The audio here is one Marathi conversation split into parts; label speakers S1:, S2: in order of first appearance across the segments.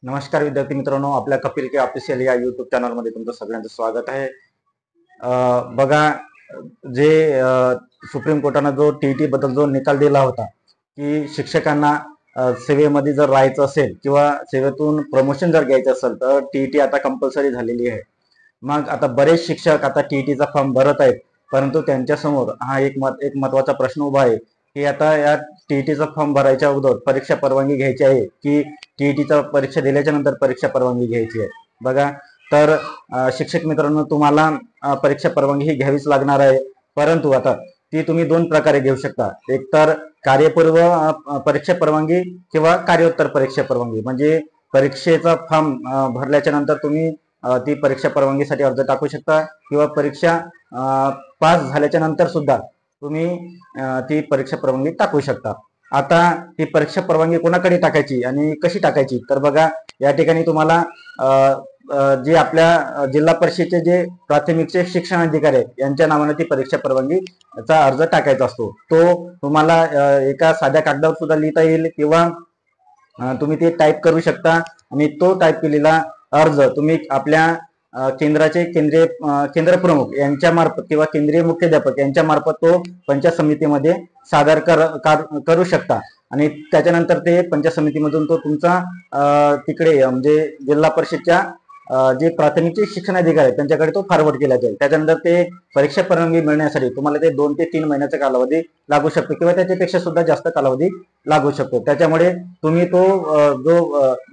S1: नमस्कार विद्यार्थी मित्रांनो, आपल्या कपिल के ऑफिशियल या यूट्यूब चॅनलमध्ये तुमचं सगळ्यांचं स्वागत आहे। बघा, जे सुप्रीम कोर्टाने जो टीईटी बद्दल जो निकाल दिला होता की शिक्षकांना सेवेमध्ये जर राहायचं असेल किंवा सेवेतून प्रमोशन जर घ्यायचं असेल तर टीईटी आता कंपल्सरी झालेली आहे। मग आता बरेच शिक्षक आता टीईटीचा फॉर्म भरत आहेत, परंतु त्यांच्यासमोर हा एक महत्त्वाचा प्रश्न उभा आहे की आता या टीईटीचा फॉर्म भरायच्या अगोदर परीक्षा परवानगी घ्यायची आहे की टीईटीचा परीक्षा दिल्याच्या नंतर परीक्षा परवानगी घ्यायची आहे। बघा, तर शिक्षक मित्रांनो, तुम्हाला परीक्षा परवानगी ही घ्यावीच लागणार आहे, परंतु आता ती तुम्ही दोन प्रकारे घेऊ शकता। एक तर कार्यपूर्व परीक्षा परवानगी किंवा कार्योत्तर परीक्षा परवानगी। म्हणजे परीक्षेचा फॉर्म भरल्याच्या नंतर तुम्ही ती परीक्षा परवानगीसाठी अर्ज टाकू शकता किंवा परीक्षा पास झाल्याच्या नंतर सुद्धा तुम्ही ती परीक्षा परवानगी टाकू शकता। आता ती परीक्षा परवानगी कोणाकडे टाकायची आणि कशी टाकायची, तर बघा, या ठिकाणी तुम्हाला जे आपल्या जिल्हा परिषदेचे जे प्राथमिकचे शिक्षण अधिकारी आहेत यांच्या नावाने ती परीक्षा परवानगीचा अर्ज टाकायचा असतो। तो तुम्हाला एका साध्या कागदावर सुद्धा लिहिता येईल किंवा तुम्ही ते टाईप करू शकता आणि तो टाईप केलेला अर्ज तुम्ही आपल्या केंद्राचे केंद्र प्रमुख यांच्या मार्फत किंवा केंद्रीय मुख्याध्यापक यांच्या मार्फत तो पंचायत समितीमध्ये सादर करू शकता आणि त्याच्यानंतर ते पंचायत समितीमधून तो तुमचा तिकडे म्हणजे जिल्हा परिषदच्या जे प्राथमिक शिक्षण अधिकारी आहेत त्यांच्याकडे तो फॉरवर्ड केला जाईल। त्याच्यानंतर ते परीक्षा परवानगी मिळण्यासाठी तुम्हाला ते 2 ते 3 महिन्याचा कालावधी लागू शकतो किंवा त्याच्यापेक्षा सुद्धा जास्त कालावधी लागू शकतो। त्याच्यामुळे तुम्ही तो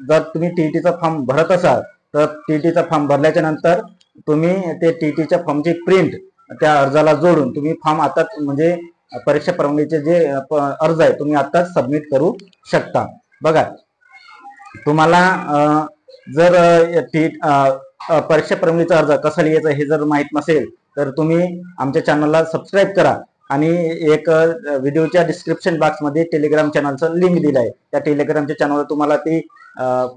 S1: जर तुम्ही टीईटीचा फॉर्म भरत असाल तर टीईटीचा फॉर्म भरल्याच्या नंतर तुम्ही ते टीईटीच्या फॉर्मची प्रिंट त्या अर्जाला जोडून तुम्ही फॉर्म आता म्हणजे परीक्षा परवानगीचे जे अर्ज आहे तुम्ही आताच सबमिट करू शकता। बघा, तुम्हाला जर परीक्षा परवानगीचा अर्ज कसा लिहायचा हे जर माहित नसेल तर तुम्ही आमच्या चॅनलला सबस्क्राईब करा आणि एक व्हिडिओच्या डिस्क्रिप्शन बॉक्समध्ये टेलिग्राम चॅनलचं लिंक दिलं आहे। त्या टेलिग्रामच्या चॅनलवर तुम्हाला ती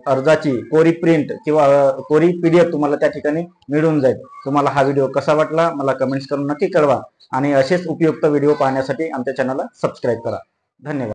S1: अर्जाची कोरी प्रिंट किंवा कोरी पीडीएफ तुम्हाला त्या ठिकाणी मिळून जाईल। तुम्हाला हा व्हिडिओ कसा वाटला मला कमेंट्स करून नक्की कळवा आणि असेच उपयुक्त व्हिडिओ पाहण्यासाठी आमच्या चॅनलला सबस्क्राईब करा। धन्यवाद।